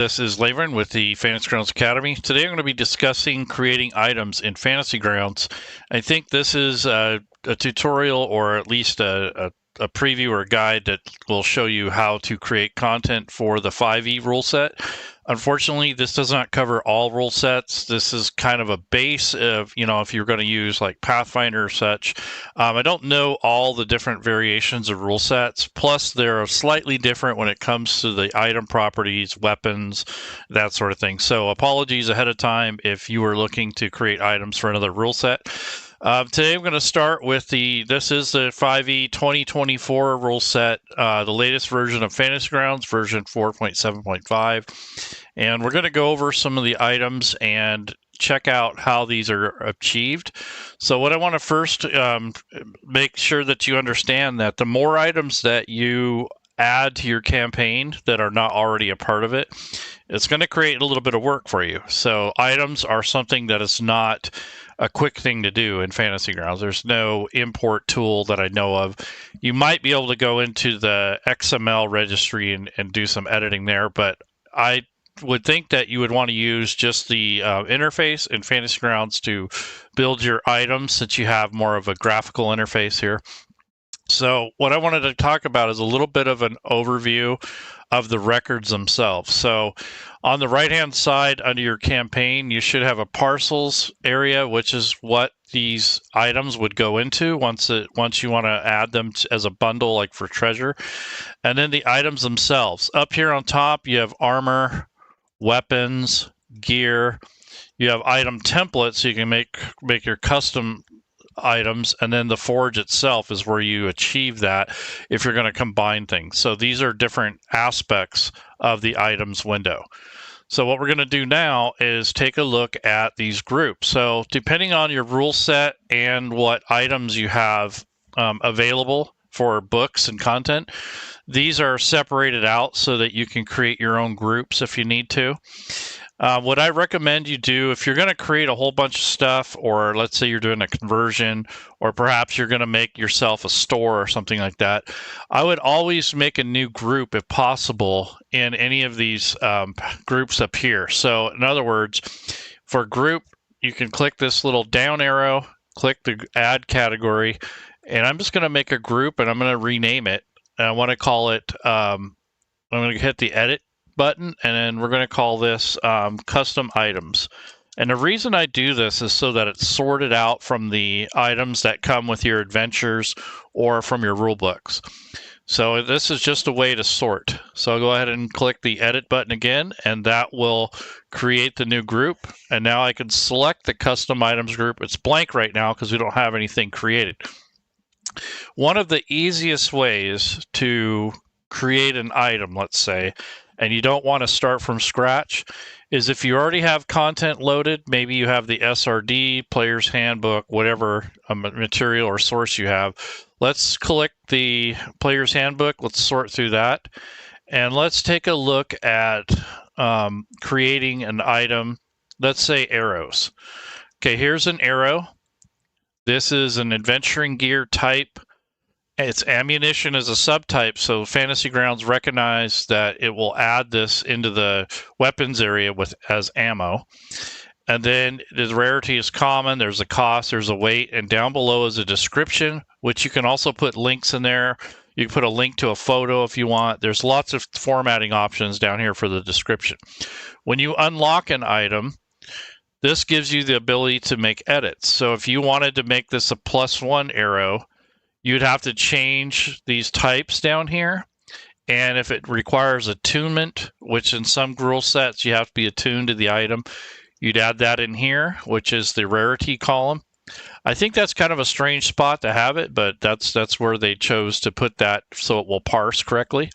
This is Laverne with the Fantasy Grounds Academy. Today I'm going to be discussing creating items in Fantasy Grounds. I think this is a tutorial, or at least a preview or a guide that will show you how to create content for the 5e rule set. Unfortunately, this does not cover all rule sets. This is kind of a base of, if you're going to use like Pathfinder or such. I don't know all the different variations of rule sets. Plus, they're slightly different when it comes to the item properties, weapons, that sort of thing. So apologies ahead of time if you were looking to create items for another rule set. Today I'm going to start with this is the 5e 2024 rule set, the latest version of Fantasy Grounds, version 4.7.5. And we're going to go over some of the items and check out how these are achieved. So what I want to first make sure that you understand that the more items that you add to your campaign that are not already a part of it, it's going to create a little bit of work for you. So items are something that is not a quick thing to do in Fantasy Grounds. There's no import tool that I know of. You might be able to go into the XML registry and do some editing there, but I would think that you would want to use just the interface in Fantasy Grounds to build your items, since you have more of a graphical interface here. So what I wanted to talk about is a little bit of an overview of the records themselves. So on the right-hand side under your campaign, you should have a Parcels area, which is what these items would go into once you want to add them as a bundle, like for treasure. And then the items themselves. Up here on top, you have armor, weapons, gear. You have item templates, so you can make your custom items, and then the forge itself is where you achieve that if you're going to combine things. So these are different aspects of the items window. So what we're going to do now is take a look at these groups. So depending on your rule set and what items you have available for books and content, these are separated out so that you can create your own groups if you need to. What I recommend you do, if you're going to create a whole bunch of stuff, or let's say you're doing a conversion, or perhaps you're going to make yourself a store or something like that, I would always make a new group if possible in any of these groups up here. So in other words, for group, you can click this little down arrow, click the add category, and I'm just going to make a group and I'm going to rename it. And I want to call it, I'm going to hit the edit button, and then we're going to call this custom items. And the reason I do this is so that it's sorted out from the items that come with your adventures or from your rule books. So this is just a way to sort. So I'll go ahead and click the edit button again, and that will create the new group. And now I can select the custom items group. It's blank right now because we don't have anything created. One of the easiest ways to create an item, let's say, and you don't want to start from scratch, is if you already have content loaded, maybe you have the SRD, Player's Handbook, whatever material or source you have. Let's click the Player's Handbook. Let's sort through that. And let's take a look at creating an item. Let's say arrows. Okay, here's an arrow. This is an adventuring gear type. It's ammunition as a subtype, so Fantasy Grounds recognize that it will add this into the weapons area as ammo. And then the rarity is common, there's a cost, there's a weight, and down below is a description, which you can also put links in there. You can put a link to a photo if you want. There's lots of formatting options down here for the description. When you unlock an item, this gives you the ability to make edits. So if you wanted to make this a +1 arrow, you'd have to change these types down here. And if it requires attunement, which in some rule sets you have to be attuned to the item, you'd add that in here, which is the rarity column. I think that's kind of a strange spot to have it, but that's where they chose to put that so it will parse correctly.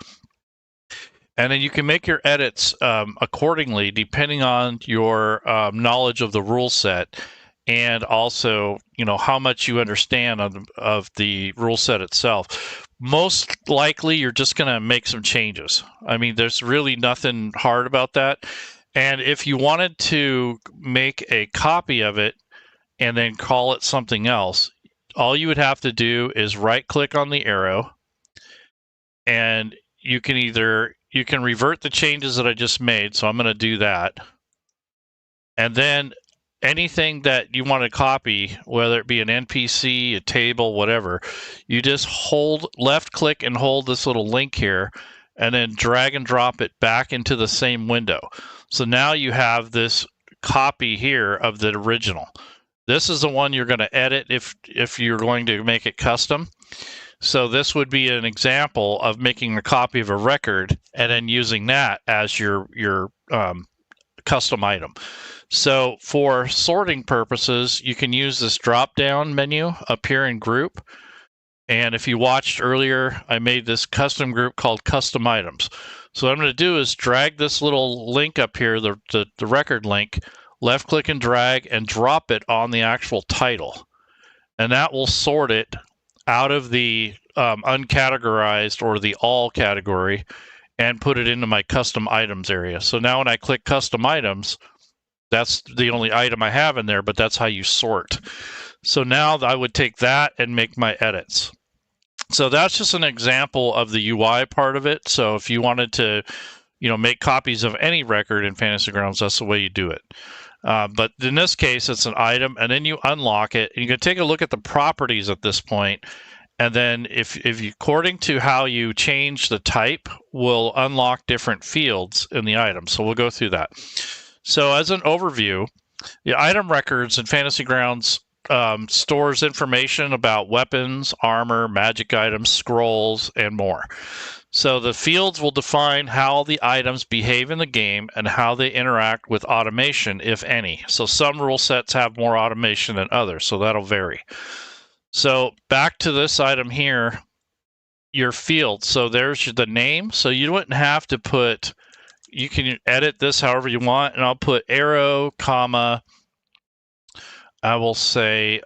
And then you can make your edits accordingly, depending on your knowledge of the rule set, and also, how much you understand of the rule set itself. Most likely, you're just going to make some changes. I mean, there's really nothing hard about that. And if you wanted to make a copy of it and then call it something else, all you would have to do is right-click on the arrow, and you can either you can revert the changes that I just made. So I'm going to do that. And then anything that you want to copy, whether it be an NPC, a table, whatever, you just hold left click and hold this little link here and then drag and drop it back into the same window. So now you have this copy here of the original. This is the one you're going to edit if you're going to make it custom. So this would be an example of making a copy of a record and then using that as your custom item. So for sorting purposes, you can use this drop-down menu up here in Group. And if you watched earlier, I made this custom group called Custom Items. So what I'm going to do is drag this little link up here, the record link, left-click and drag, and drop it on the actual title. And that will sort it out of the uncategorized or the all category and put it into my custom items area. So now when I click custom items, that's the only item I have in there, but that's how you sort. So now I would take that and make my edits. So that's just an example of the UI part of it. So if you wanted to, make copies of any record in Fantasy Grounds, that's the way you do it. But in this case, it's an item, and then you unlock it. And you can take a look at the properties at this point, and then if you, according to how you change the type, will unlock different fields in the item. So we'll go through that. So as an overview, the item records in Fantasy Grounds stores information about weapons, armor, magic items, scrolls, and more. So the fields will define how the items behave in the game and how they interact with automation, if any. So some rule sets have more automation than others, so that'll vary. So back to this item here, your field. So there's the name. So you wouldn't have to put, you can edit this however you want, and I'll put arrow, comma, I will say,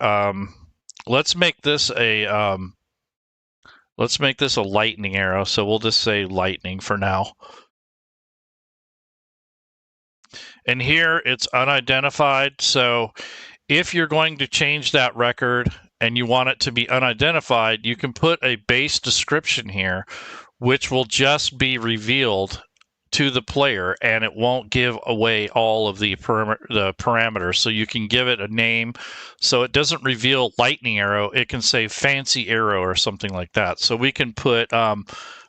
let's make this a lightning arrow. So we'll just say lightning for now. And here it's unidentified. So if you're going to change that record and you want it to be unidentified, you can put a base description here, which will just be revealed to the player, and it won't give away all of the parameters. So you can give it a name. So it doesn't reveal lightning arrow. It can say fancy arrow or something like that. So we can put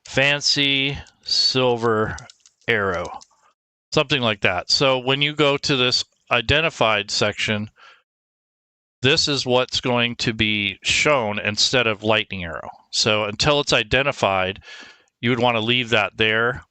fancy silver arrow, something like that. So when you go to this identified section, this is what's going to be shown instead of lightning arrow. So until it's identified, you would want to leave that there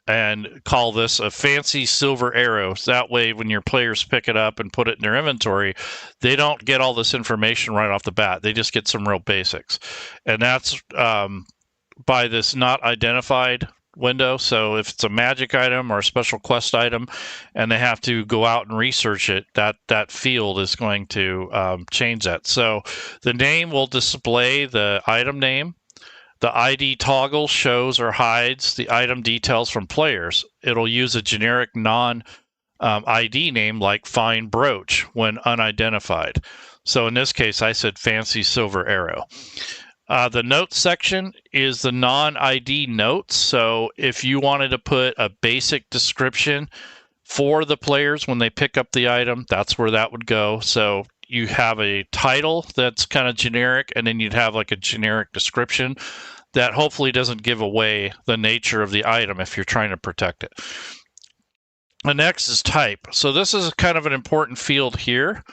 and call this a fancy silver arrow. So that way, when your players pick it up and put it in their inventory, they don't get all this information right off the bat. They just get some real basics. And that's by this not identified window. So if it's a magic item or a special quest item and they have to go out and research it, that field is going to change that. So the name will display the item name. The ID toggle shows or hides the item details from players. It'll use a generic non-ID name like fine brooch when unidentified. So in this case, I said fancy silver arrow. The notes section is the non-ID notes. So if you wanted to put a basic description for the players when they pick up the item, that's where that would go. So you have a title that's kind of generic, and then you'd have like a generic description that hopefully doesn't give away the nature of the item if you're trying to protect it. The next is type. So this is kind of an important field here.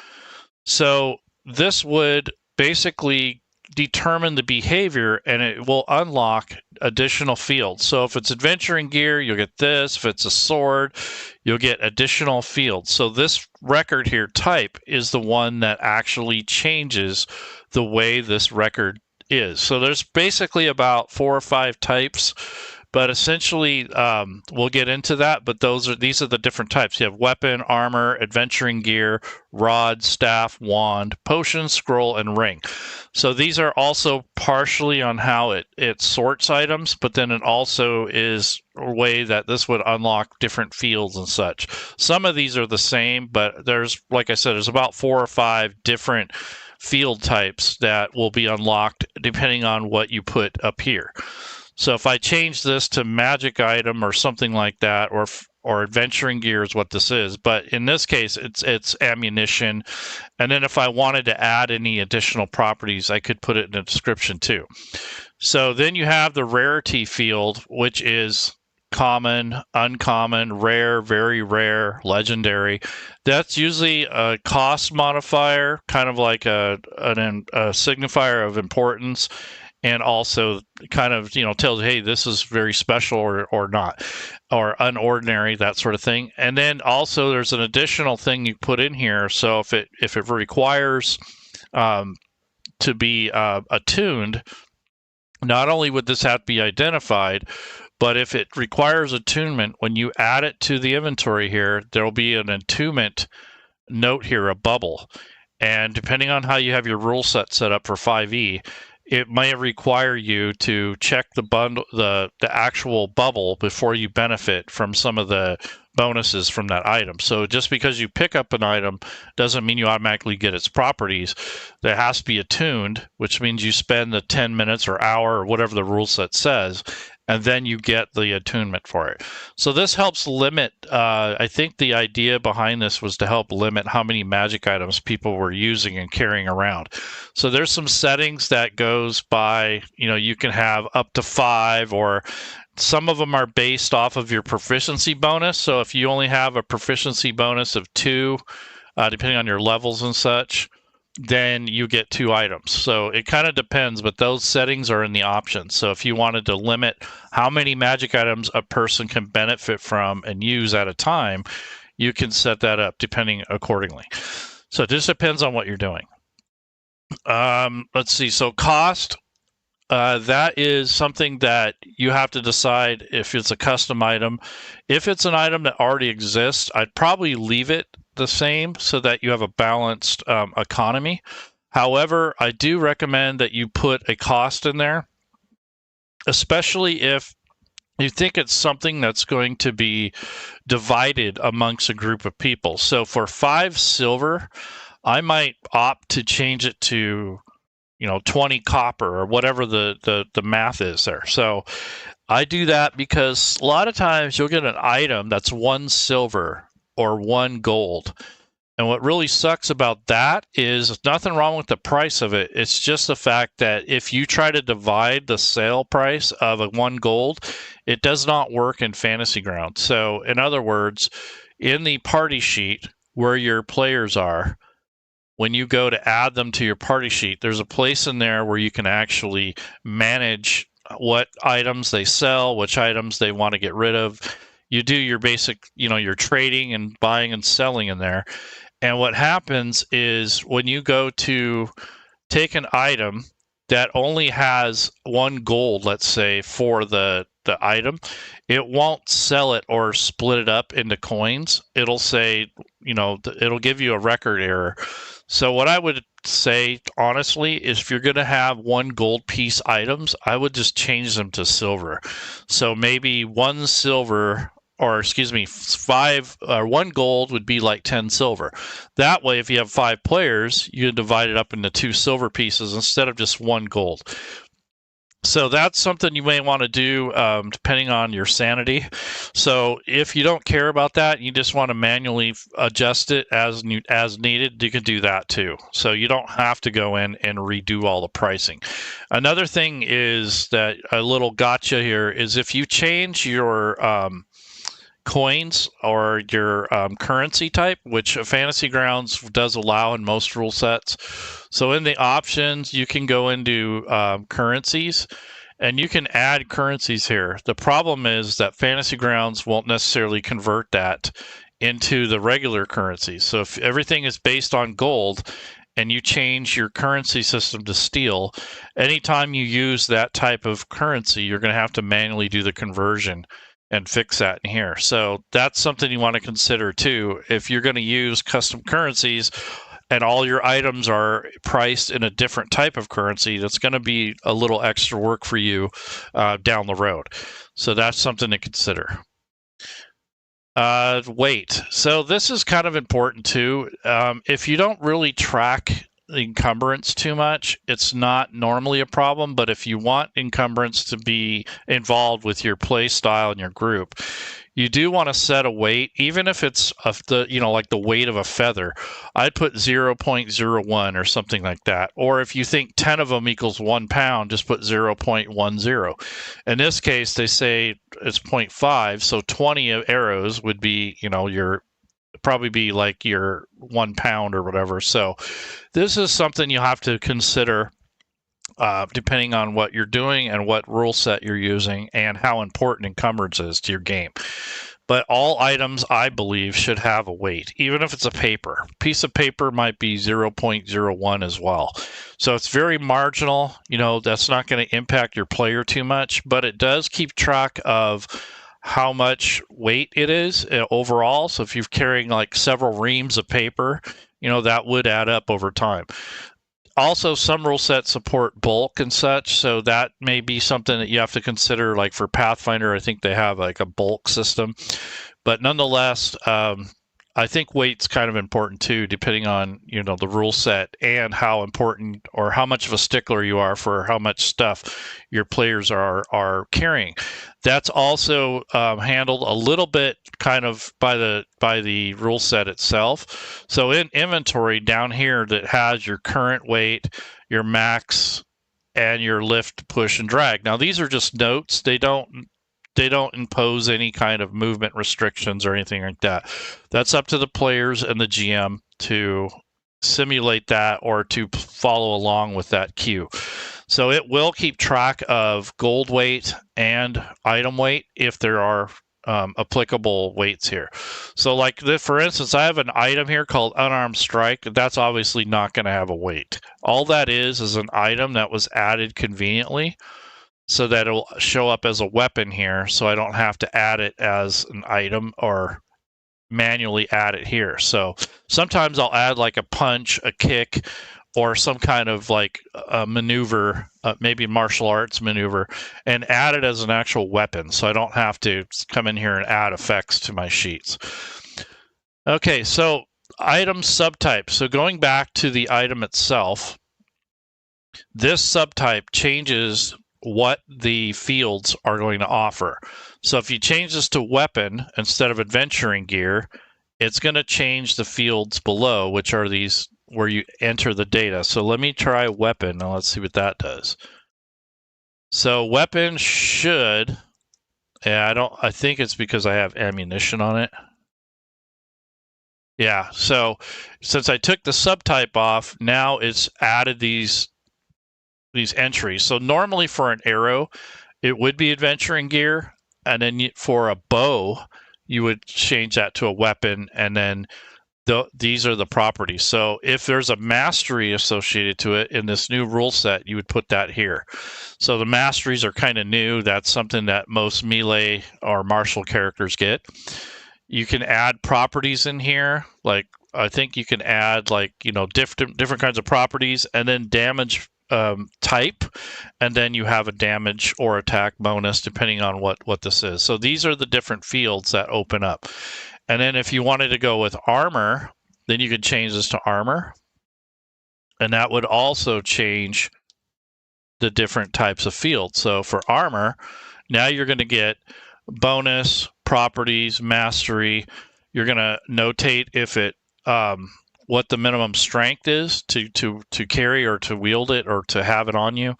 So this would basically determine the behavior, and it will unlock additional fields. So if it's adventuring gear, you'll get this. If it's a sword, you'll get additional fields. So this record here, type, is the one that actually changes the way this record is. So there's basically about 4 or 5 types, but essentially we'll get into that. But these are the different types. You have weapon, armor, adventuring gear, rod, staff, wand, potion, scroll, and ring. So these are also partially on how it sorts items, but then it also is a way that this would unlock different fields and such. Some of these are the same, but there's, like I said, there's about 4 or 5 different field types that will be unlocked depending on what you put up here. So if I change this to magic item or something like that, or adventuring gear is what this is, but in this case it's ammunition. And then if I wanted to add any additional properties, I could put it in the description too. So then you have the rarity field, which is common, uncommon, rare, very rare, legendary. That's usually a cost modifier, kind of like a signifier of importance, and also kind of tells, hey, this is very special or not, or unordinary, that sort of thing. And then also there's an additional thing you put in here. So if it requires to be attuned, not only would this have to be identified, but if it requires attunement, when you add it to the inventory here, there will be an attunement note here, a bubble. And depending on how you have your rule set up for 5e, it may require you to check the actual bubble before you benefit from some of the bonuses from that item. So just because you pick up an item doesn't mean you automatically get its properties. That has to be attuned, which means you spend the 10 minutes or hour or whatever the rule set says, and then you get the attunement for it. So this helps limit, I think the idea behind this was to help limit how many magic items people were using and carrying around. So there's some settings that goes by, you can have up to 5, or some of them are based off of your proficiency bonus. So if you only have a proficiency bonus of 2, depending on your levels and such, then you get 2 items. So it kind of depends, but those settings are in the options. So if you wanted to limit how many magic items a person can benefit from and use at a time, you can set that up depending accordingly. So it just depends on what you're doing. Let's see. So cost, that is something that you have to decide if it's a custom item. If it's an item that already exists, I'd probably leave it the same so that you have a balanced economy. However, I do recommend that you put a cost in there, especially if you think it's something that's going to be divided amongst a group of people. So for 5 silver, I might opt to change it to 20 copper or whatever the math is there. So I do that because a lot of times you'll get an item that's 1 silver or 1 gold. And what really sucks about that is nothing wrong with the price of it. It's just the fact that if you try to divide the sale price of a 1 gold, it does not work in Fantasy Grounds. So in other words, in the party sheet where your players are, when you go to add them to your party sheet, there's a place in there where you can actually manage what items they sell, which items they want to get rid of. You do your basic, your trading and buying and selling in there. And what happens is when you go to take an item that only has 1 gold, let's say, for the item, it won't sell it or split it up into coins. It'll say, it'll give you a record error. So what I would say, honestly, is if you're going to have 1 gold piece items, I would just change them to silver. So maybe 1 silver, or excuse me, 1 gold would be like 10 silver. That way, if you have 5 players, you can divide it up into 2 silver pieces instead of just 1 gold. So that's something you may want to do depending on your sanity. So if you don't care about that, you just want to manually adjust it as needed, you can do that too. So you don't have to go in and redo all the pricing. Another thing is that a little gotcha here is if you change your coins or your currency type, which Fantasy Grounds does allow in most rule sets. So in the options, you can go into currencies and you can add currencies here. The problem is that Fantasy Grounds won't necessarily convert that into the regular currency. So if everything is based on gold and you change your currency system to steel, anytime you use that type of currency, you're going to have to manually do the conversion and fix that in here. So that's something you want to consider too. If you're going to use custom currencies and all your items are priced in a different type of currency, that's going to be a little extra work for you down the road. So that's something to consider. Weight. So this is kind of important too. If you don't really track encumbrance too much, it's not normally a problem. But if you want encumbrance to be involved with your play style and your group, you do want to set a weight, even if it's like the weight of a feather. I'd put 0.01 or something like that. Or if you think 10 of them equals 1 pound, just put 0.10. In this case, they say it's 0.5, so 20 arrows would be, probably be like your 1 pound or whatever. So this is something you have to consider depending on what you're doing and what rule set you're using and how important encumbrance is to your game. But all items, I believe, should have a weight, even if it's a paper. A piece of paper might be 0.01 as well. So it's very marginal. That's not going to impact your player too much, but it does keep track of how much weight it is overall. So if you're carrying like several reams of paper, that would add up over time. Also, some rule sets support bulk and such, so that may be something that you have to consider. Like for Pathfinder, I think they have like a bulk system. But nonetheless, I think weight's kind of important too, depending on the rule set and how important or how much of a stickler you are for how much stuff your players are carrying. That's also handled a little bit kind of by the rule set itself. So in inventory down here, that has your current weight, your max, and your lift, push, and drag. Now these are just notes. They don't impose any kind of movement restrictions or anything like that. That's up to the players and the GM to simulate that or to follow along with that cue. So it will keep track of gold weight and item weight if there are applicable weights here. So like for instance, I have an item here called Unarmed Strike. That's obviously not going to have a weight. All that is an item that was added conveniently, so that it'll show up as a weapon here, so I don't have to add it as an item or manually add it here. So sometimes I'll add like a punch, a kick, or some kind of like a maneuver, maybe martial arts maneuver, and add it as an actual weapon, so I don't have to come in here and add effects to my sheets. Okay, so item subtype. So going back to the item itself, this subtype changes what the fields are going to offer. So if you change this to weapon instead of adventuring gear, it's going to change the fields below, which are these where you enter the data. So let me try weapon. Now let's see what that does. So weapon should, I think it's because I have ammunition on it. Yeah, so since I took the subtype off, now it's added these entries. So normally for an arrow, it would be adventuring gear, and then for a bow, you would change that to a weapon, and then these are the properties. So if there's a mastery associated to it in this new rule set, you would put that here. So the masteries are kind of new. That's something that most melee or martial characters get. You can add properties in here, like I think you can add like different kinds of properties, and then damage type, and then you have a damage or attack bonus depending on what this is. So these are the different fields that open up. And then if you wanted to go with armor, then you could change this to armor, and that would also change the different types of fields. So for armor, now you're going to get bonus, properties, mastery. You're going to notate if it what the minimum strength is to carry or to wield it or to have it on you,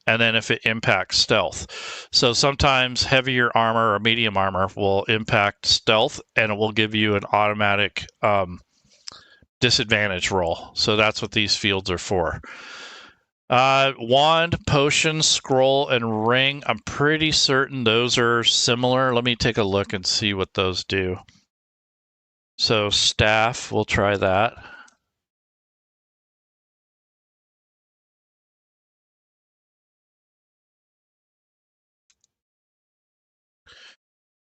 and then if it impacts stealth. So sometimes heavier armor or medium armor will impact stealth, and it will give you an automatic disadvantage roll. So that's what these fields are for. Wand, potion, scroll, and ring. I'm pretty certain those are similar. Let me take a look and see what those do. So staff, we'll try that.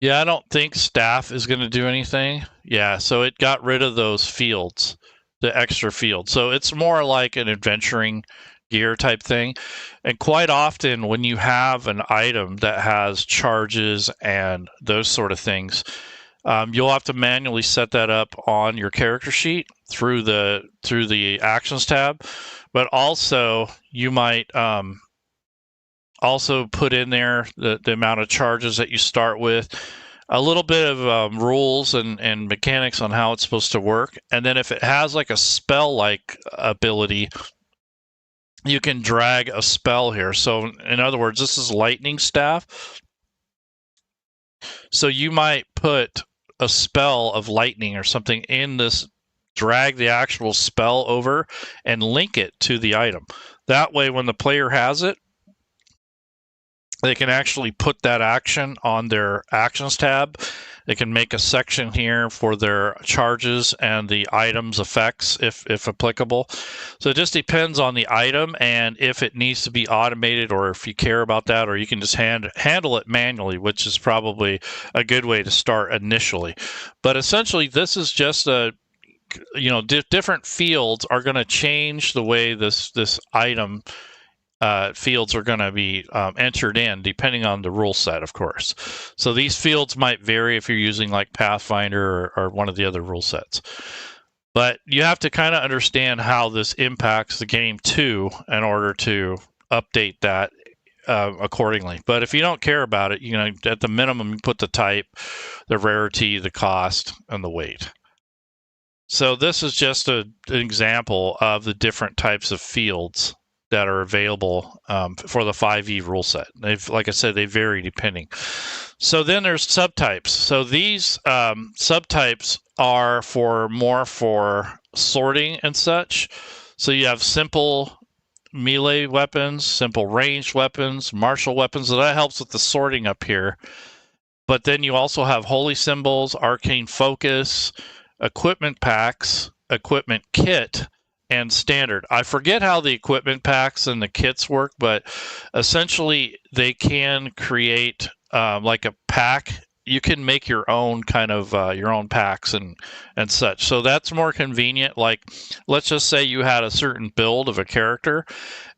Yeah, I don't think staff is going to do anything. Yeah, so it got rid of those fields, the extra fields. So it's more like an adventuring gear type thing. And quite often when you have an item that has charges and those sort of things, You'll have to manually set that up on your character sheet through the Actions tab, but also you might also put in there the amount of charges that you start with, a little bit of rules and mechanics on how it's supposed to work, and then if it has like a spell-like ability, you can drag a spell here. So in other words, this is lightning staff. So you might put a spell of lightning or something in this, drag the actual spell over and link it to the item. That way, when the player has it, they can actually put that action on their Actions tab. They can make a section here for their charges and the item's effects, if applicable. So it just depends on the item and if it needs to be automated, or if you care about that, or you can just handle it manually, which is probably a good way to start initially. But essentially, this is just a, different fields are going to change the way this item fields are going to be entered in depending on the rule set, of course. So these fields might vary if you're using like Pathfinder or one of the other rule sets. But you have to kind of understand how this impacts the game too in order to update that accordingly. But if you don't care about it, at the minimum, you put the type, the rarity, the cost, and the weight. So this is just an example of the different types of fields that are available for the 5e rule set. Like I said, they vary depending. So then there's subtypes. So these subtypes are more for sorting and such. So you have simple melee weapons, simple ranged weapons, martial weapons. So that helps with the sorting up here. But then you also have holy symbols, arcane focus, equipment packs, equipment kit, and standard. I forget how the equipment packs and the kits work, but essentially they can create like a pack. You can make your own kind of your own packs and such. So that's more convenient. Like, let's just say you had a certain build of a character,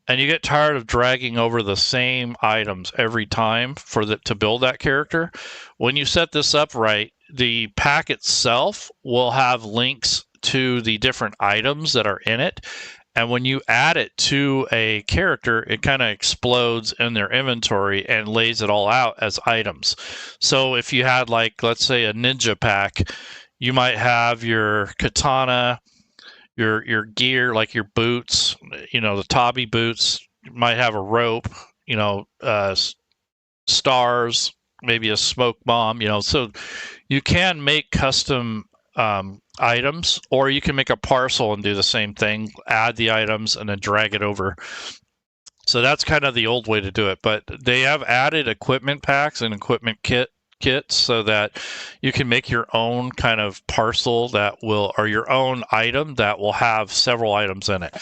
and you get tired of dragging over the same items every time to build that character. When you set this up right, the pack itself will have links to the different items that are in it, and when you add it to a character, it kind of explodes in their inventory and lays it all out as items. So if you had, like, let's say a ninja pack, you might have your katana, your gear, like your boots, the tabi boots. You might have a rope, stars, maybe a smoke bomb, so you can make custom items, or you can make a parcel and do the same thing, add the items and then drag it over. So that's kind of the old way to do it, but they have added equipment packs and equipment kits so that you can make your own kind of parcel or your own item that will have several items in it.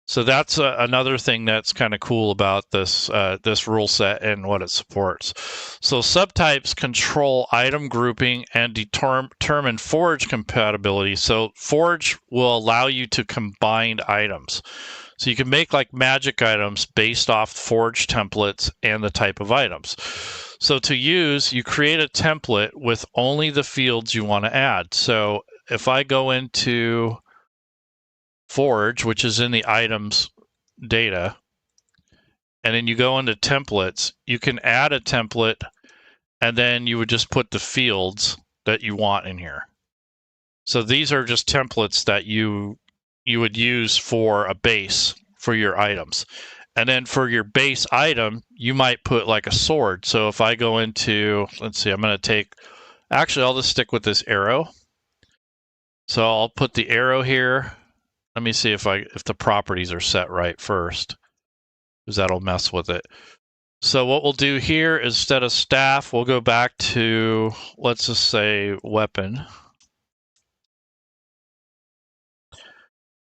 So that's another thing that's kind of cool about this rule set and what it supports. So subtypes control item grouping and determine forge compatibility. So forge will allow you to combine items. So you can make like magic items based off forge templates and the type of items. So to use, you create a template with only the fields you want to add. So if I go into Forge, which is in the items data, and then you go into templates, you can add a template, and then you would just put the fields that you want in here. So these are just templates that you would use for a base for your items. And then for your base item, you might put like a sword. So if I go into, let's see, I'm going to actually I'll just stick with this arrow. So I'll put the arrow here. Let me see if the properties are set right first, because that'll mess with it. So what we'll do here is, instead of staff, we'll go back to, let's just say, weapon.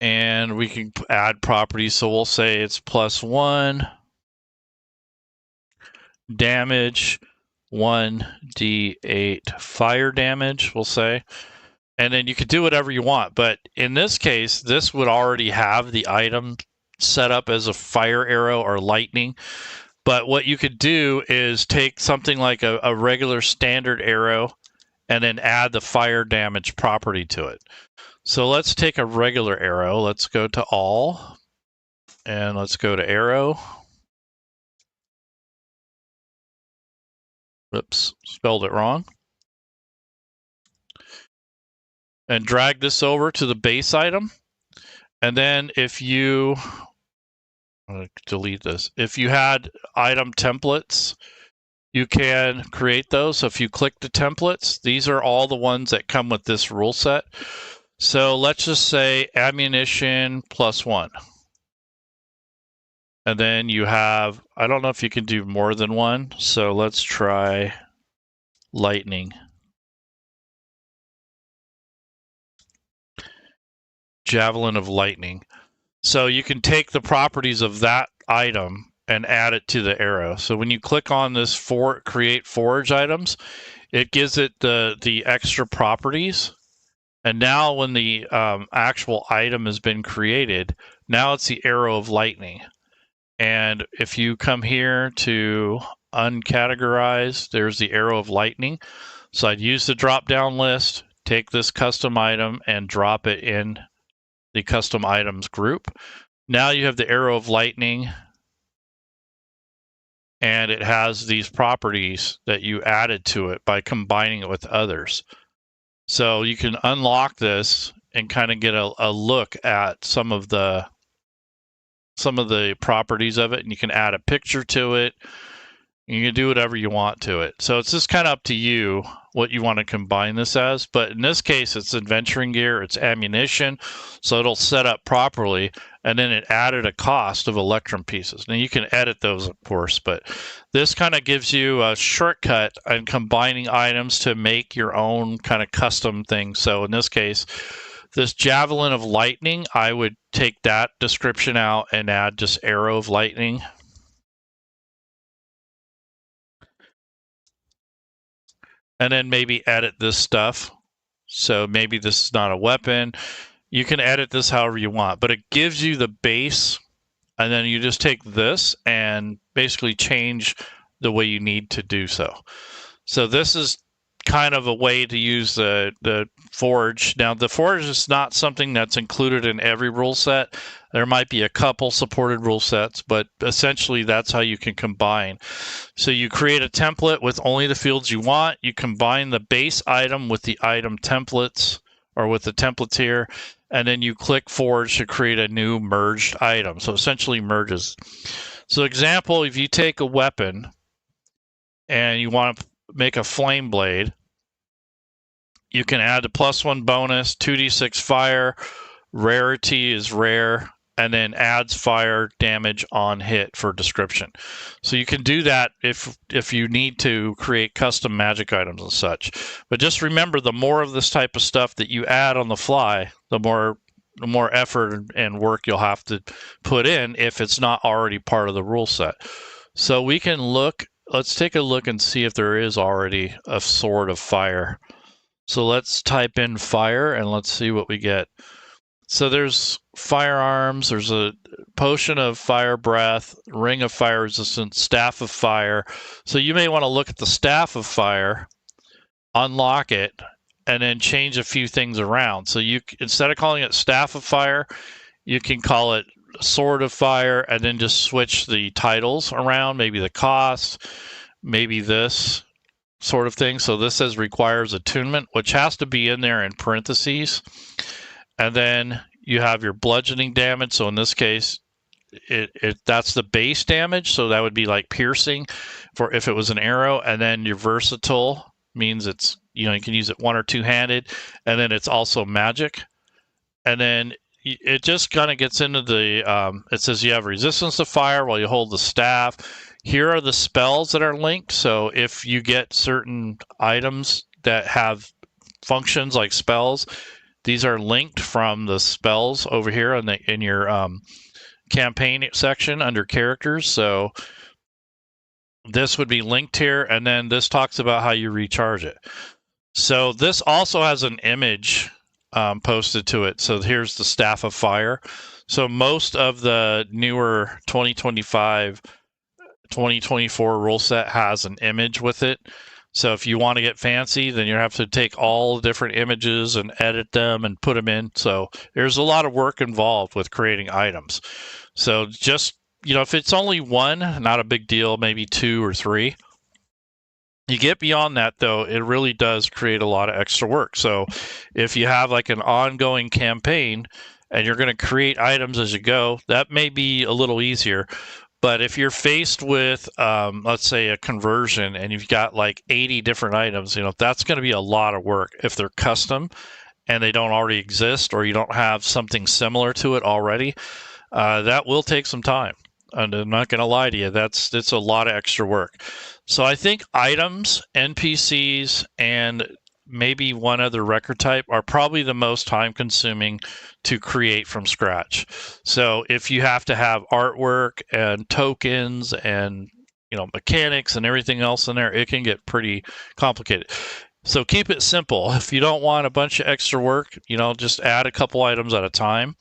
And we can add properties. So we'll say it's +1 damage, 1d8 fire damage, we'll say. And then you could do whatever you want. But in this case, this would already have the item set up as a fire arrow or lightning. But what you could do is take something like a regular standard arrow and then add the fire damage property to it. So let's take a regular arrow. Let's go to all, and let's go to arrow. Whoops, spelled it wrong. And drag this over to the base item. And then if you, I'm going to delete this. If you had item templates, you can create those. So if you click the templates, these are all the ones that come with this rule set. So let's just say ammunition +1. And then you have, I don't know if you can do more than one. So let's try lightning. Javelin of lightning. So you can take the properties of that item and add it to the arrow. So when you click on this create forage items, it gives it the extra properties. And now when the actual item has been created, now it's the arrow of lightning. And if you come here to uncategorize, there's the arrow of lightning. So I'd use the drop-down list, take this custom item and drop it in the custom items group. Now you have the arrow of lightning, and it has these properties that you added to it by combining it with others. So you can unlock this and kind of get a look at some of the properties of it, and you can add a picture to it. You can do whatever you want to it. So it's just kind of up to you what you want to combine this as. But in this case, it's adventuring gear, it's ammunition, so it'll set up properly. And then it added a cost of electrum pieces. Now you can edit those, of course, but this kind of gives you a shortcut on combining items to make your own kind of custom thing. So in this case, this javelin of lightning, I would take that description out and add just arrow of lightning. And then maybe edit this stuff. So maybe this is not a weapon. You can edit this however you want, but it gives you the base, and then you just take this and basically change the way you need to do so. So this is kind of a way to use the forge. Now the forge is not something that's included in every rule set. There might be a couple supported rule sets, but essentially that's how you can combine. So you create a template with only the fields you want. You combine the base item with the item templates, or with the templates here, and then you click forge to create a new merged item. So essentially merges. So example, if you take a weapon and you want to make a flame blade, you can add the +1 bonus, 2d6 fire, rarity is rare, and then adds fire damage on hit for description. So you can do that if you need to create custom magic items and such. But just remember, the more of this type of stuff that you add on the fly, the more effort and work you'll have to put in if it's not already part of the rule set. So we can look, let's take a look and see if there is already a sword of fire. So let's type in fire and let's see what we get. So there's firearms, there's a potion of fire breath, ring of fire resistance, staff of fire. So you may want to look at the staff of fire, unlock it, and then change a few things around. So you, instead of calling it staff of fire, you can call it sword of fire, and then just switch the titles around, maybe the cost, maybe this sort of thing. So this says requires attunement, which has to be in there in parentheses. And then you have your bludgeoning damage. So in this case, that's the base damage. So that would be like piercing for if it was an arrow. And then your versatile means it's, you can use it one or two-handed. And then it's also magic. And then it just kind of gets into the, it says you have resistance to fire while you hold the staff. Here are the spells that are linked. So if you get certain items that have functions like spells, these are linked from the spells over here in your campaign section under characters. So this would be linked here, and then this talks about how you recharge it. So this also has an image posted to it. So here's the Staff of Fire. So most of the newer 2025, 2024 rule set has an image with it. So if you want to get fancy, then you have to take all the different images and edit them and put them in. So there's a lot of work involved with creating items. So just, if it's only one, not a big deal, maybe 2 or 3. You get beyond that, though, it really does create a lot of extra work. So if you have like an ongoing campaign and you're going to create items as you go, that may be a little easier. But if you're faced with, let's say, a conversion and you've got like 80 different items, that's going to be a lot of work if they're custom and they don't already exist, or you don't have something similar to it already. That will take some time. And I'm not going to lie to you, it's a lot of extra work. So I think items, NPCs, and maybe one other record type are probably the most time consuming to create from scratch. So if you have to have artwork and tokens and mechanics and everything else in there, it can get pretty complicated. So keep it simple. If you don't want a bunch of extra work, just add a couple items at a time.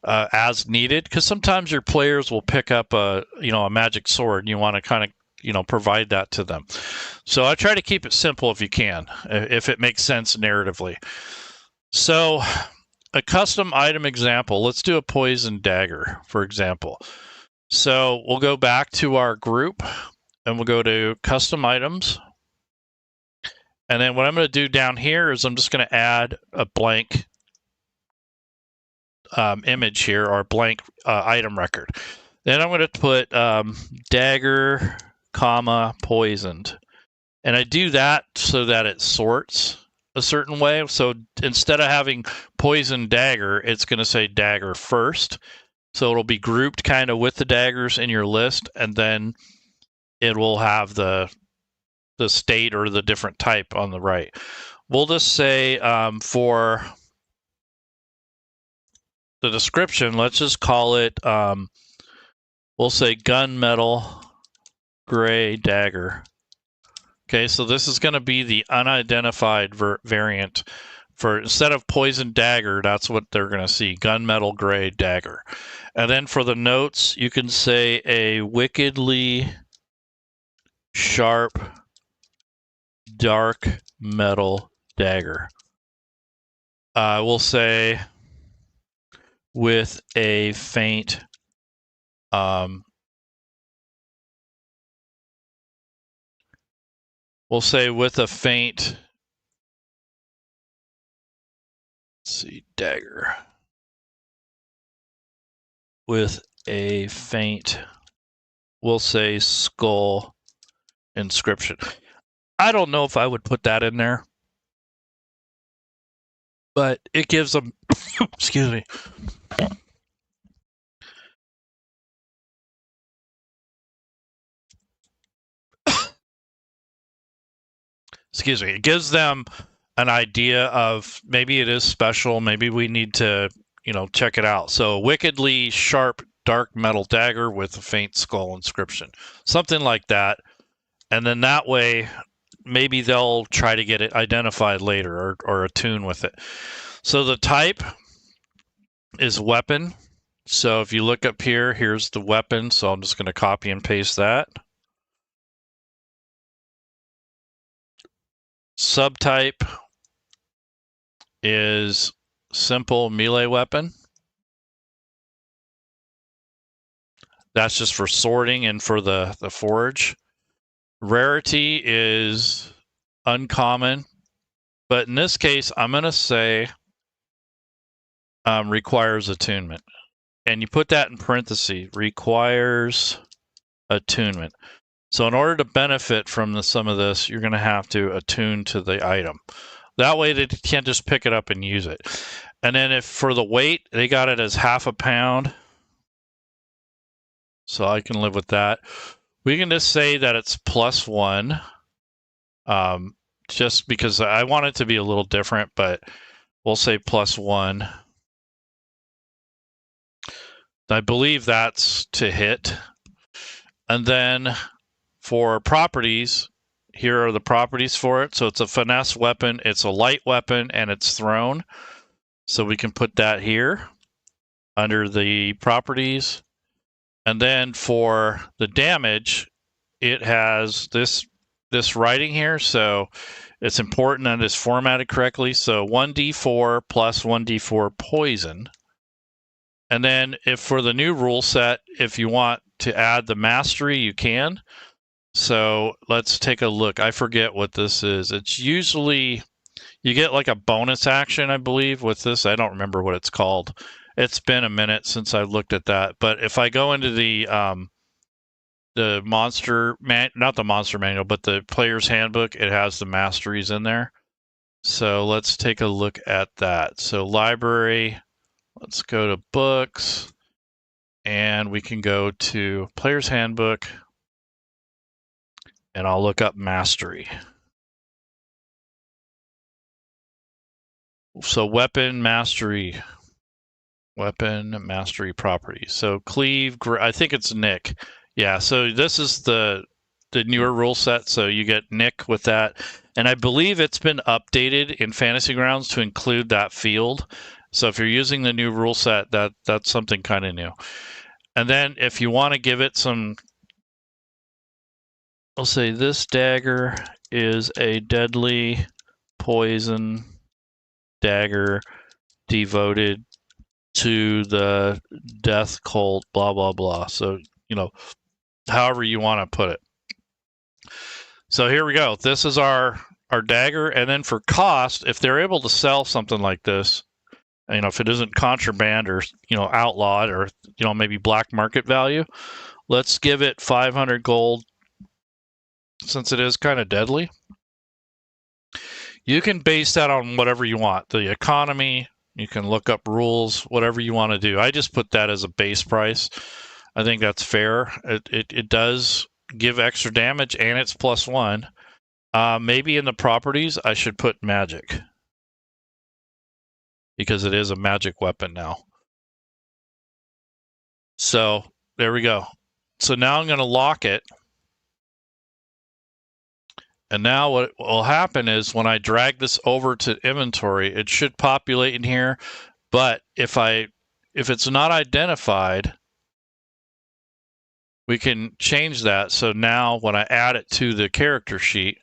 As needed, because sometimes your players will pick up a magic sword and you want to kind of provide that to them. So I try to keep it simple if you can, if it makes sense narratively. So a custom item example, let's do a poison dagger, for example. So we'll go back to our group and we'll go to custom items. And then what I'm going to do down here is I'm just going to add a blank image here, or blank item record. Then I'm going to put dagger, poisoned. And I do that so that it sorts a certain way. So instead of having poison dagger, it's going to say dagger first. So it'll be grouped kind of with the daggers in your list, and then it will have the state or the different type on the right. We'll just say for the description, let's just call it, we'll say gunmetal gray dagger. Okay, so this is going to be the unidentified variant for, instead of poison dagger, that's what they're going to see, gunmetal gray dagger. And then for the notes, you can say a wickedly sharp dark metal dagger. We'll say with a faint we'll say with a faint, let's see, dagger with a faint, we'll say skull inscription. I don't know if I would put that in there, but it gives them excuse me, it gives them an idea of maybe it is special, maybe we need to check it out. So wickedly sharp dark metal dagger with a faint skull inscription, something like that. And then that way maybe they'll try to get it identified later, or attune with it. So the type is weapon. So if you look up here, here's the weapon. So I'm just going to copy and paste that. Subtype is simple melee weapon. That's just for sorting and for the forge. Rarity is uncommon, but in this case, I'm going to say requires attunement. And you put that in parentheses, requires attunement. So in order to benefit from some of this, you're going to have to attune to the item. That way they can't just pick it up and use it. And then if for the weight, they got it as 1/2 pound. So I can live with that. We can just say that it's +1, just because I want it to be a little different, but we'll say +1. I believe that's to hit. And then for properties, here are the properties for it. So it's a finesse weapon, it's a light weapon, and it's thrown. So we can put that here under the properties. And then for the damage, it has this this writing here, so it's important that it's formatted correctly. So 1d4 plus 1d4 poison. And then if for the new rule set, if you want to add the mastery, you can. So let's take a look. I forget what this is. It's usually, you get like a bonus action, I believe, with this. I don't remember what it's called. It's been a minute since I looked at that. But if I go into the monster not the monster manual, but the player's handbook, it has the masteries in there. So let's take a look at that. So library, let's go to books, and we can go to player's handbook, and I'll look up mastery. So weapon mastery properties. So cleave, I think it's Nick. Yeah, so this is the newer rule set, so you get Nick with that. And I believe it's been updated in Fantasy Grounds to include that field. So if you're using the new rule set, that's something kind of new. And then if you want to give it some, I'll say this dagger is a deadly poison dagger devoted to the death cult, blah, blah, blah. So, however you want to put it. So here we go. This is our dagger. And then for cost, if they're able to sell something like this, if it isn't contraband or, outlawed or, maybe black market value, let's give it 500 gold since it is kind of deadly. You can base that on whatever you want. The economy, you can look up rules, whatever you want to do. I just put that as a base price. I think that's fair. It does give extra damage, and it's +1. Maybe in the properties, I should put magic, because it is a magic weapon now. So there we go. So now I'm going to lock it. And now what will happen is when I drag this over to inventory, it should populate in here. But if it's not identified, we can change that. So now when I add it to the character sheet,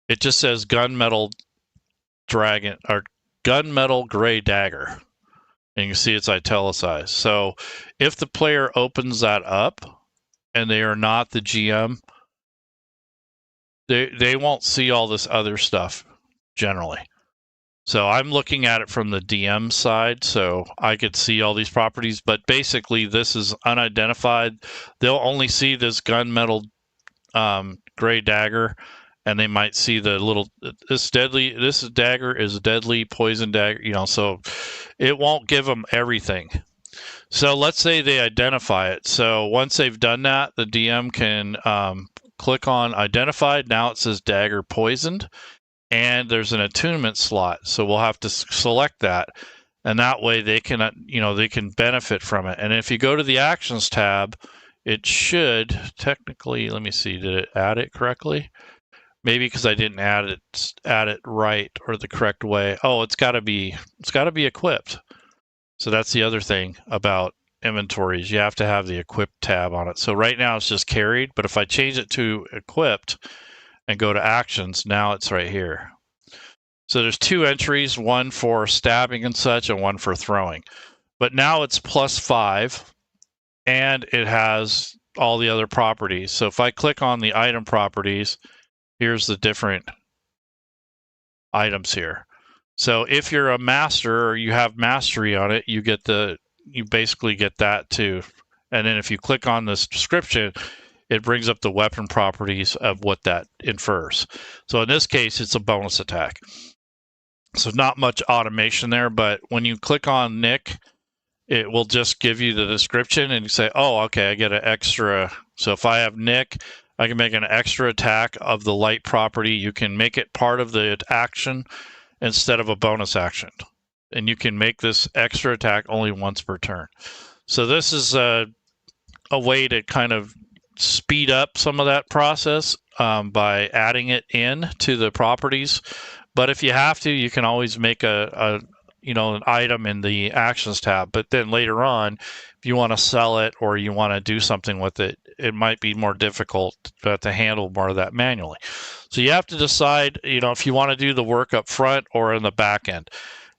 it just says gunmetal dragon or gunmetal gray dagger. And you can see it's italicized. So if the player opens that up and they are not the GM, they won't see all this other stuff generally. So I'm looking at it from the DM side, so I could see all these properties, but basically this is unidentified. They'll only see this gunmetal gray dagger, and they might see the little, this dagger is a deadly poison dagger, so it won't give them everything. So let's say they identify it. So once they've done that, the DM can click on identified. Now it says dagger poisoned, and there's an attunement slot. So we'll have to select that, and that way they can, they can benefit from it. And if you go to the actions tab, it should technically, let me see, did it add it correctly? Maybe because I didn't add it right or the correct way. Oh, it's got to be equipped. So that's the other thing about inventories. You have to have the equipped tab on it. So right now it's just carried, but if I change it to equipped and go to actions, now it's right here. So there's 2 entries, one for stabbing and such and one for throwing. But now it's +5, and it has all the other properties. So if I click on the item properties, here's the different items here. So if you're a master or you have mastery on it, you basically get that too. And then if you click on this description, it brings up the weapon properties of what that infers. So in this case, it's a bonus attack. So not much automation there, but when you click on Nick, it will just give you the description and you say, oh, okay, I get an extra. So if I have Nick, I can make an extra attack of the light property. You can make it part of the action instead of a bonus action. And you can make this extra attack only once per turn. So this is a way to kind of speed up some of that process by adding it in to the properties. But if you have to, you can always make a an item in the Actions tab. But then later on, if you want to sell it or you want to do something with it, it might be more difficult to handle more of that manually. So you have to decide, if you want to do the work up front or in the back end.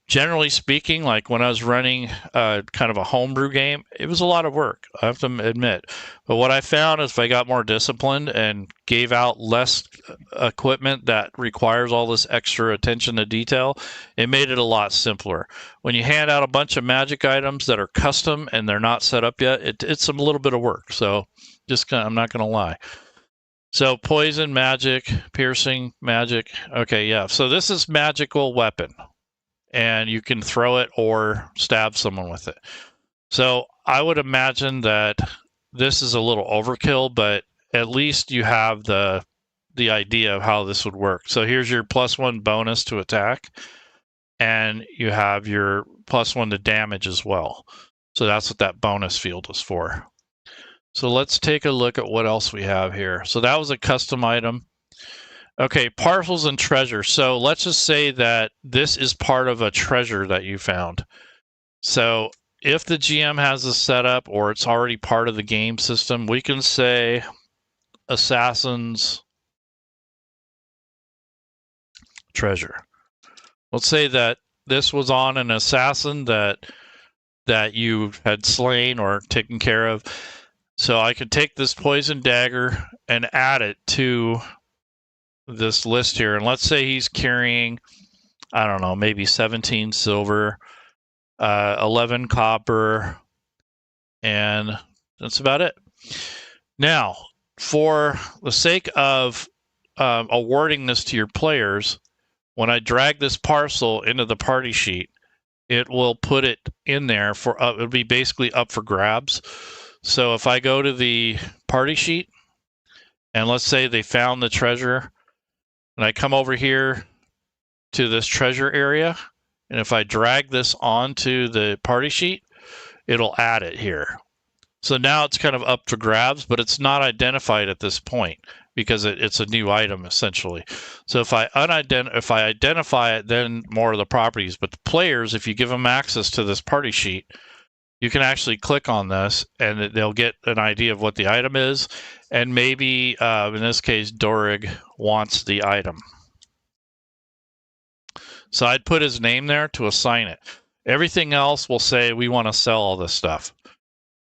Generally speaking, like when I was running kind of a homebrew game, it was a lot of work, I have to admit. But what I found is if I got more disciplined and gave out less equipment that requires all this extra attention to detail, it made it a lot simpler. When you hand out a bunch of magic items that are custom and they're not set up yet, it's a little bit of work. So I'm not going to lie. So poison, magic, piercing, magic. Okay, yeah. So this is magical weapon. And you can throw it or stab someone with it. So I would imagine that this is a little overkill, but at least you have the idea of how this would work. So here's your +1 bonus to attack, and you have your +1 to damage as well. So that's what that bonus field is for. So let's take a look at what else we have here. So that was a custom item. Okay, parcels and treasure. So let's just say that this is part of a treasure that you found. So if the GM has this set up or it's already part of the game system, we can say assassin's treasure. Let's say that this was on an assassin that you had slain or taken care of. So I could take this poison dagger and add it to this list here, and let's say he's carrying, I don't know, maybe 17 silver, 11 copper, and that's about it. Now, for the sake of awarding this to your players, when I drag this parcel into the party sheet, it will put it in there for it'll be basically up for grabs. So if I go to the party sheet, and let's say they found the treasure, and I come over here to this treasure area, and if I drag this onto the party sheet, it'll add it here. So now it's kind of up for grabs, but it's not identified at this point because it's a new item essentially. So if I identify it, then more of the properties. But the players, if you give them access to this party sheet, you can actually click on this and they'll get an idea of what the item is. And maybe, in this case, Dorig wants the item. So I'd put his name there to assign it. Everything else will say we want to sell all this stuff.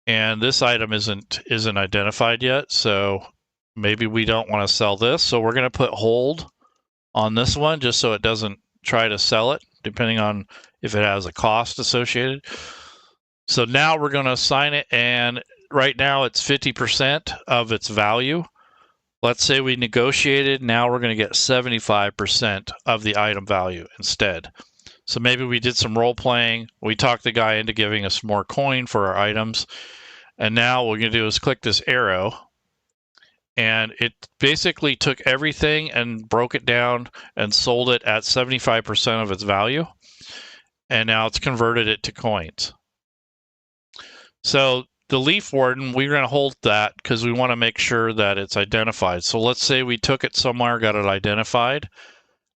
And this item isn't identified yet, so maybe we don't want to sell this. So we're going to put hold on this one just so it doesn't try to sell it, depending on if it has a cost associated. So now we're going to assign it, and right now it's 50% of its value. Let's say we negotiated, now we're going to get 75% of the item value instead. So maybe we did some role playing, we talked the guy into giving us more coin for our items, and now what we're going to do is click this arrow, and it basically took everything and broke it down and sold it at 75% of its value, and now it's converted it to coins. So the leaf warden, we're going to hold that because we want to make sure that it's identified. So let's say we took it somewhere, got it identified.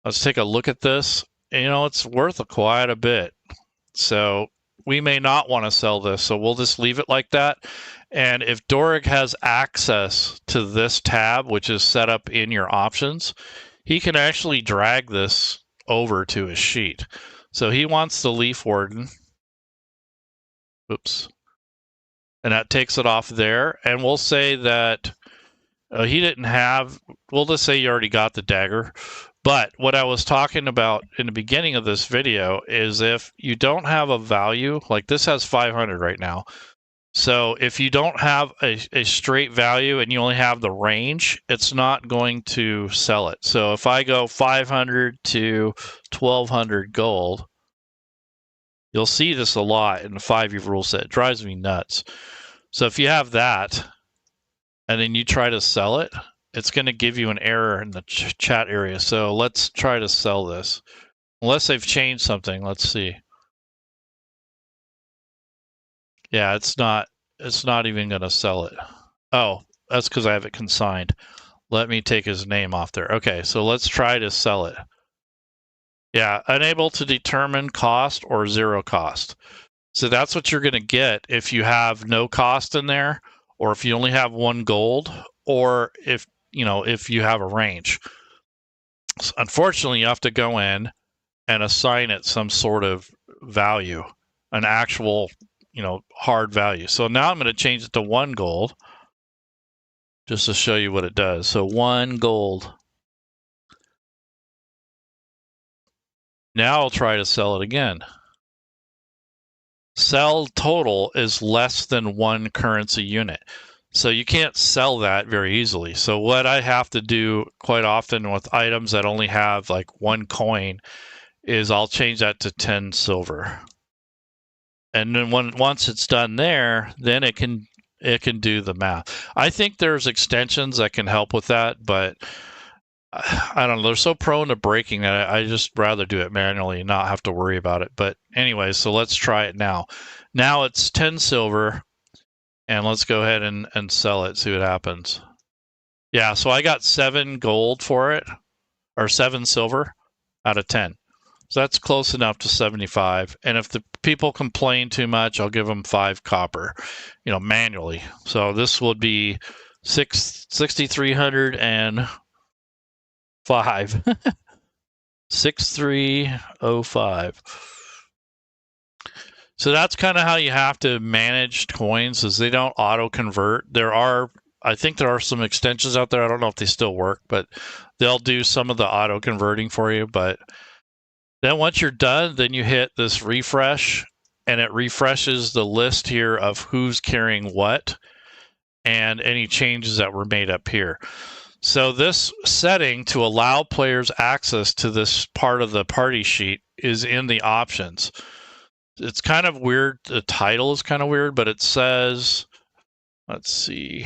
Let's take a look at this. It's worth quite a bit. So we may not want to sell this, so we'll just leave it like that. And if Dorig has access to this tab, which is set up in your options, he can actually drag this over to his sheet. So he wants the leaf warden. Oops. And that takes it off there. And we'll say that he didn't have, we'll just say you already got the dagger. But what I was talking about in the beginning of this video is if you don't have a value, like this has 500 right now. So if you don't have a straight value and you only have the range, it's not going to sell it. So if I go 500 to 1200 gold, you'll see this a lot in the 5-year rule set. It drives me nuts. So if you have that, and then you try to sell it, it's going to give you an error in the chat area. So let's try to sell this. Unless they've changed something, let's see. Yeah, it's not even going to sell it. Oh, that's because I have it consigned. Let me take his name off there. Okay, so let's try to sell it. Yeah, unable to determine cost or zero cost. So that's what you're going to get if you have no cost in there, or if you only have 1 gold, or if you have a range. So unfortunately, you have to go in and assign it some sort of value, an actual, hard value. So now I'm going to change it to 1 gold just to show you what it does. So 1 gold. Now I'll try to sell it again. Sell total is less than 1 currency unit. So you can't sell that very easily. So what I have to do quite often with items that only have like 1 coin is I'll change that to 10 silver. And then once it's done there, then it can do the math. I think there's extensions that can help with that, but I don't know. They're so prone to breaking that I just rather do it manually and not have to worry about it. But anyway, so let's try it now. Now it's 10 silver, and let's go ahead and sell it, see what happens. Yeah, so I got 7 gold for it, or 7 silver out of 10. So that's close enough to 75. And if the people complain too much, I'll give them 5 copper, manually. So this would be 6,305. 6305. So that's kind of how you have to manage coins, is they don't auto convert. I think there are some extensions out there. I don't know if they still work, but they'll do some of the auto converting for you. But then once you're done, then you hit this refresh, and it refreshes the list here of who's carrying what and any changes that were made up here. So this setting to allow players access to this part of the party sheet is in the options. It's kind of weird. The title is kind of weird, but it says, let's see,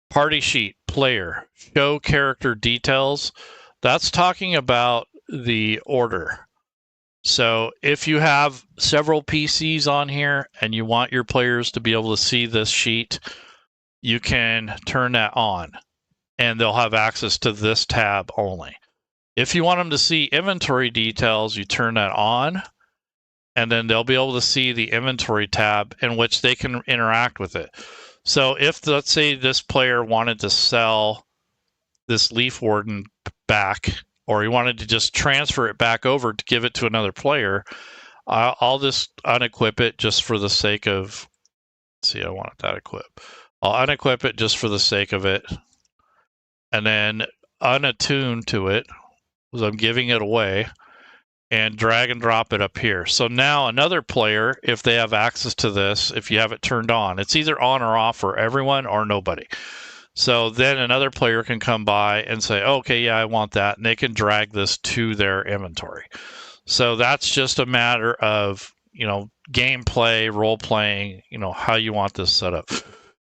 party sheet, player, show character details. That's talking about the order. So if you have several PCs on here and you want your players to be able to see this sheet, you can turn that on, and they'll have access to this tab only. If you want them to see inventory details, you turn that on, and then they'll be able to see the inventory tab in which they can interact with it. So if, let's say, this player wanted to sell this leaf warden back, or he wanted to just transfer it back over to give it to another player, I'll just unequip it just for the sake of, let's see, I want that equip. I'll unequip it just for the sake of it, and then unattune to it, because I'm giving it away, and drag and drop it up here. So now another player, if they have access to this, if you have it turned on, it's either on or off for everyone or nobody. So then another player can come by and say, okay, yeah, I want that, and they can drag this to their inventory. So that's just a matter of, gameplay, role-playing, how you want this set up.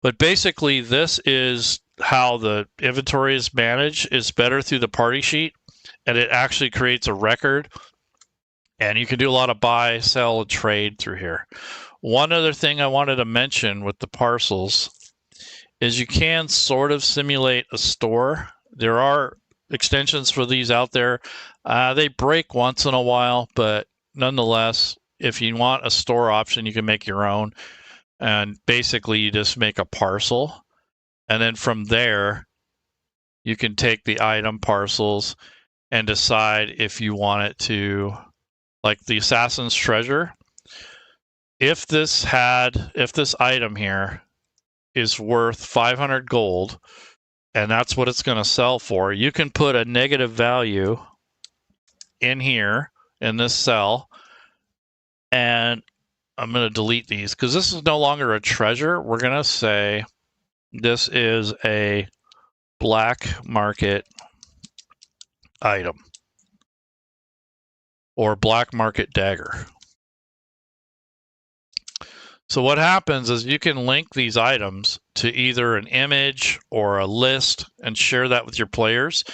But basically, this is how the inventory is managed. It's better through the party sheet, and it actually creates a record, and you can do a lot of buy, sell, and trade through here. One other thing I wanted to mention with the parcels is you can sort of simulate a store. There are extensions for these out there. They break once in a while, but nonetheless, if you want a store option, you can make your own. And basically, you just make a parcel. And then from there, you can take the item parcels and decide if you want it to, like the Assassin's Treasure. If this item here is worth 500 gold, and that's what it's going to sell for, you can put a negative value in here in this cell, and I'm going to delete these because this is no longer a treasure. We're going to say this is a black market item, or black market dagger. So what happens is you can link these items to either an image or a list and share that with your players,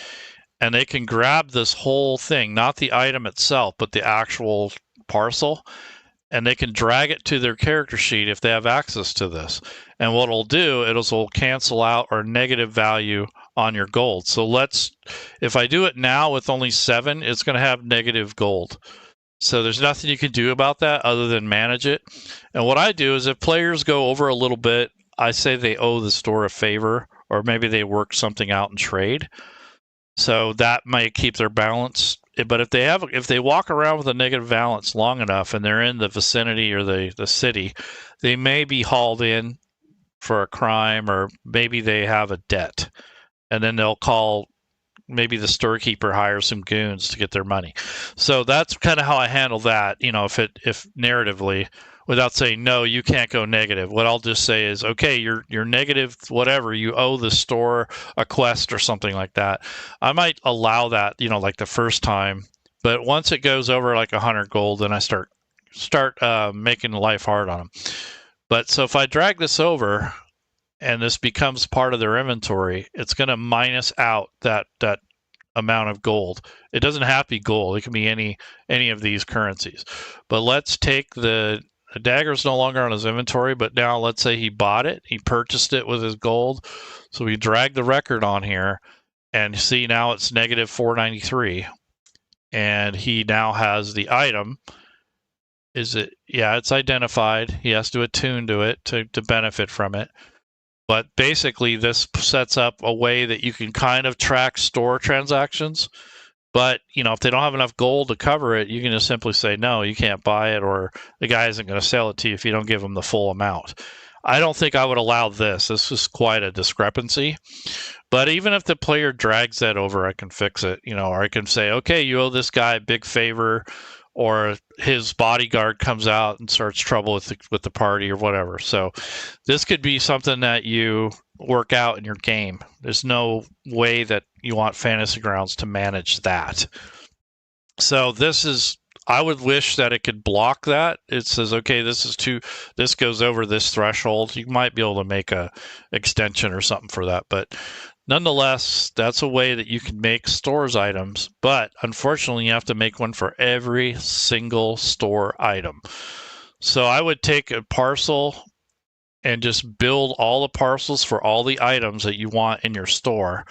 and they can grab this whole thing, not the item itself, but the actual parcel, and they can drag it to their character sheet if they have access to this. And what it'll do, it'll cancel out our negative value on your gold. So if I do it now with only 7, it's going to have negative gold. So there's nothing you can do about that other than manage it. And what I do is if players go over a little bit, I say they owe the store a favor, or maybe they work something out in trade. So that might keep their balance. But if they walk around with a negative balance long enough and they're in the vicinity or the city, they may be hauled in for a crime, or maybe they have a debt. And then they'll call, maybe the storekeeper hires some goons to get their money. So that's kind of how I handle that, if narratively, without saying, no, you can't go negative. What I'll just say is, okay, you're negative, whatever, you owe the store a quest or something like that. I might allow that, like the first time, but once it goes over like 100 gold, then I start making life hard on them. But so if I drag this over and this becomes part of their inventory, it's going to minus out that amount of gold. It doesn't have to be gold. It can be any of these currencies. But let's take the dagger's no longer on his inventory, but now let's say he bought it. He purchased it with his gold. So we drag the record on here and see now it's negative 493. And he now has the item. Yeah, it's identified. He has to attune to it to benefit from it. But basically, this sets up a way that you can kind of track store transactions. But, if they don't have enough gold to cover it, you can just simply say, no, you can't buy it, or the guy isn't going to sell it to you if you don't give him the full amount. I don't think I would allow this. This is quite a discrepancy. But even if the player drags that over, I can fix it, or I can say, okay, you owe this guy a big favor, or his bodyguard comes out and starts trouble with the party or whatever. So this could be something that you work out in your game. There's no way that you want Fantasy Grounds to manage that. So I would wish that it could block that. It says, okay, this goes over this threshold. You might be able to make a extension or something for that, but nonetheless, that's a way that you can make stores items, but unfortunately, you have to make one for every single store item. So I would take a parcel and just build all the parcels for all the items that you want in your store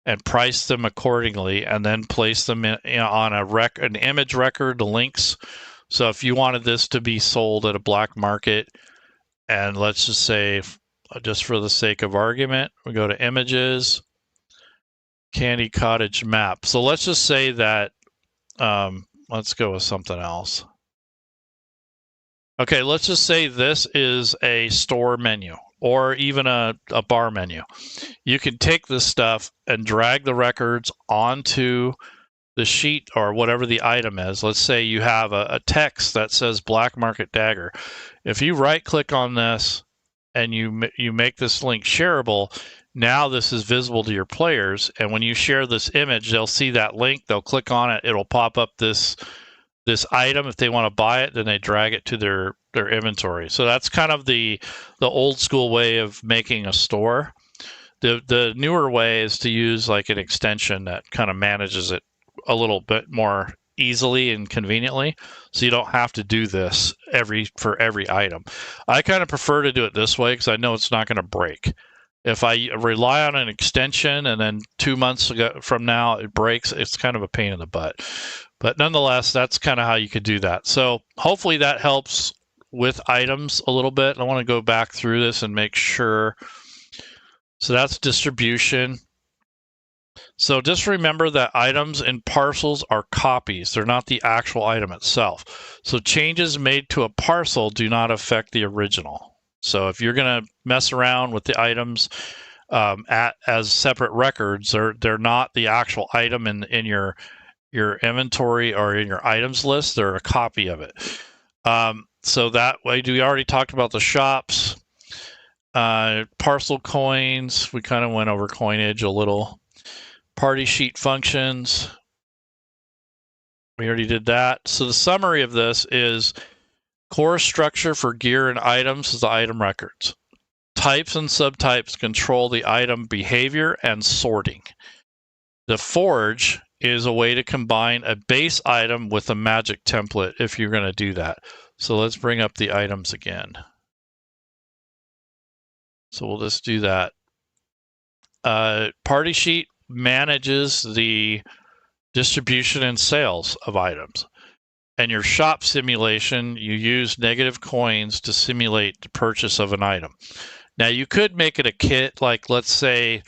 and price them accordingly, and then place them on an image record, the links. So if you wanted this to be sold at a black market, and let's just say, just for the sake of argument, we go to images, Candy Cottage map. So let's just say that, let's go with something else. Okay, let's just say this is a store menu, or even a bar menu. You can take this stuff and drag the records onto the sheet or whatever the item is. Let's say you have a text that says Black Market Dagger. If you right click on this and you make this link shareable, now this is visible to your players, and when you share this image, they'll see that link, they'll click on it, it'll pop up this item. If they want to buy it, then they drag it to their inventory. So that's kind of the old school way of making a store. The newer way is to use like an extension that kind of manages it a little bit more easily and conveniently, so you don't have to do this for every item. I kind of prefer to do it this way because I know it's not going to break. If I rely on an extension and then 2 months from now it breaks, it's kind of a pain in the butt. But nonetheless, that's kind of how you could do that. So hopefully that helps with items a little bit. I want to go back through this and make sure. So that's distribution. So just remember that items in parcels are copies. They're not the actual item itself. So changes made to a parcel do not affect the original. So if you're going to mess around with the items as separate records, they're not the actual item in your inventory or in your items list. They're a copy of it. So that way, we already talked about the shops, parcel coins. We kind of went over coinage a little. Party sheet functions. We already did that. So the summary of this is core structure for gear and items is the item records. Types and subtypes control the item behavior and sorting. The forge is a way to combine a base item with a magic template if you're going to do that. So let's bring up the items again. So we'll just do that. Party Sheet manages the distribution and sales of items. And your shop simulation, you use negative coins to simulate the purchase of an item. Now, you could make it a kit, like let's say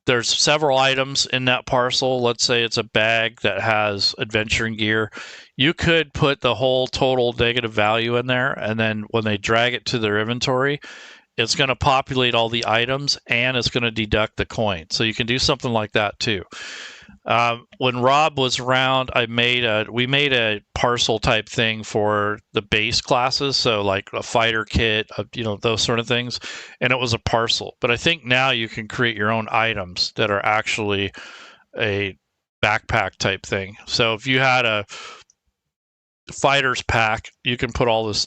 there's several items in that parcel. Let's say it's a bag that has adventuring gear. You could put the whole total negative value in there, and then when they drag it to their inventory, it's going to populate all the items and it's going to deduct the coin. So you can do something like that too. When Rob was around, we made a parcel type thing for the base classes, so like a fighter kit, those sort of things, and it was a parcel. But I think now you can create your own items that are actually a backpack type thing. So if you had a fighter's pack, you can put all this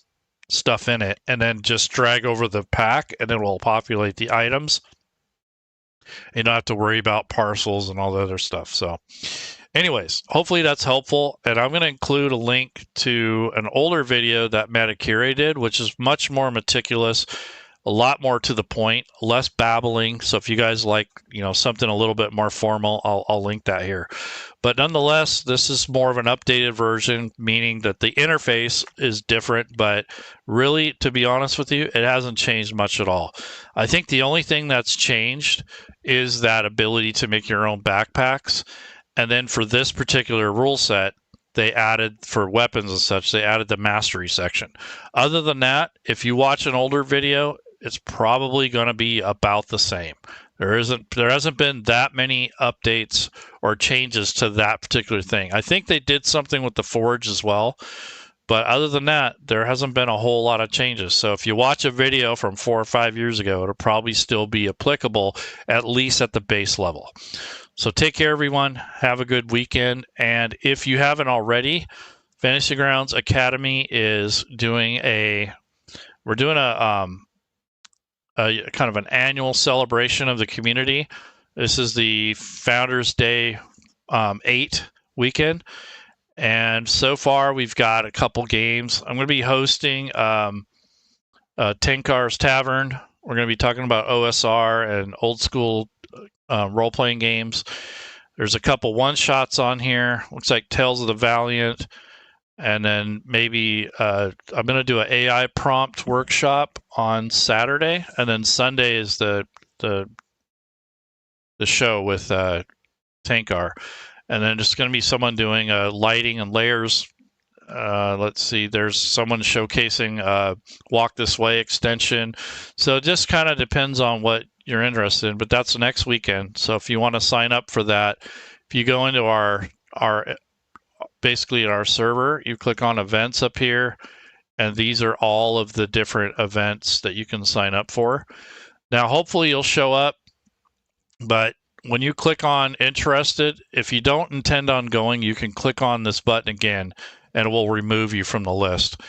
stuff in it and then just drag over the pack, and it will populate the items. You don't have to worry about parcels and all the other stuff. So anyways, hopefully that's helpful. And I'm going to include a link to an older video that Matakire did, which is much more meticulous, a lot more to the point, less babbling. So if you guys like, something a little bit more formal, I'll link that here. But nonetheless, this is more of an updated version, meaning that the interface is different, but really, to be honest with you, it hasn't changed much at all. I think the only thing that's changed is that ability to make your own backpacks. And then for this particular rule set, they added, for weapons and such, they added the mastery section. Other than that, if you watch an older video, it's probably going to be about the same. There hasn't been that many updates or changes to that particular thing. I think they did something with the Forge as well, but other than that, there hasn't been a whole lot of changes. So if you watch a video from 4 or 5 years ago, it'll probably still be applicable, at least at the base level. So take care, everyone. Have a good weekend. And if you haven't already, Fantasy Grounds Academy is doing we're doing a kind of an annual celebration of the community. This is the Founders Day 8 weekend. And so far, we've got a couple games. I'm going to be hosting Tenkar's Tavern. We're going to be talking about OSR and old school role-playing games. There's a couple one-shots on here. Looks like Tales of the Valiant. And then maybe I'm going to do an AI prompt workshop on Saturday. And then Sunday is the show with Tankar. And then there's going to be someone doing lighting and layers. Let's see, there's someone showcasing Walk This Way extension. So it just kind of depends on what you're interested in, but that's next weekend. So if you want to sign up for that, if you go into our basically our server, you click on events up here, and these are all of the different events that you can sign up for. Now, hopefully you'll show up, but when you click on interested, if you don't intend on going, you can click on this button again and it will remove you from the list.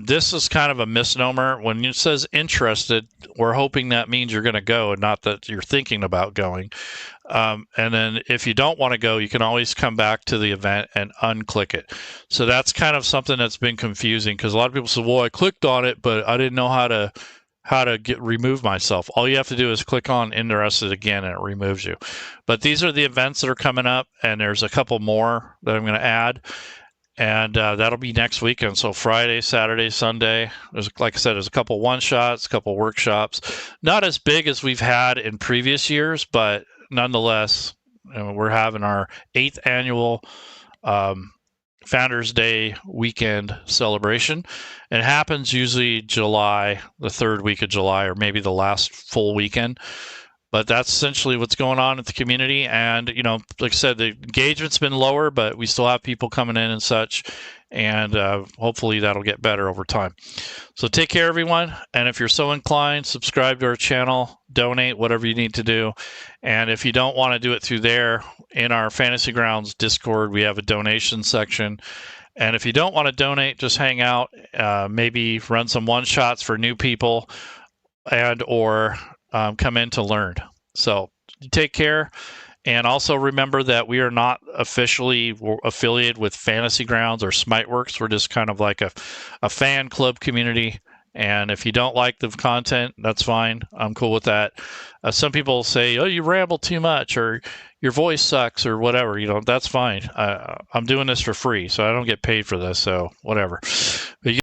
This is kind of a misnomer. When it says interested, we're hoping that means you're going to go and not that you're thinking about going. And then if you don't want to go, you can always come back to the event and unclick it. So that's kind of something that's been confusing, because a lot of people say, well, I clicked on it, but I didn't know how to remove myself. All you have to do is click on interested again and it removes you. But these are the events that are coming up, and there's a couple more that I'm going to add. And that'll be next weekend. So Friday, Saturday, Sunday. Like I said, there's a couple one-shots, a couple workshops. Not as big as we've had in previous years, but nonetheless, we're having our 8th annual Founders Day weekend celebration. It happens usually July, the 3rd week of July, or maybe the last full weekend. But that's essentially what's going on at the community. And, like I said, the engagement's been lower, but we still have people coming in and such. And hopefully that'll get better over time. So take care, everyone. And if you're so inclined, subscribe to our channel, donate, whatever you need to do. And if you don't want to do it through there, in our Fantasy Grounds Discord, we have a donation section. And if you don't want to donate, just hang out, maybe run some one-shots for new people, and or come in to learn. So take care. And also remember that we are not officially affiliated with Fantasy Grounds or Smiteworks. We're just kind of like a fan club community. And if you don't like the content, that's fine. I'm cool with that. Some people say, "Oh, you ramble too much," or "Your voice sucks," or whatever. That's fine. I'm doing this for free, so I don't get paid for this. So whatever. But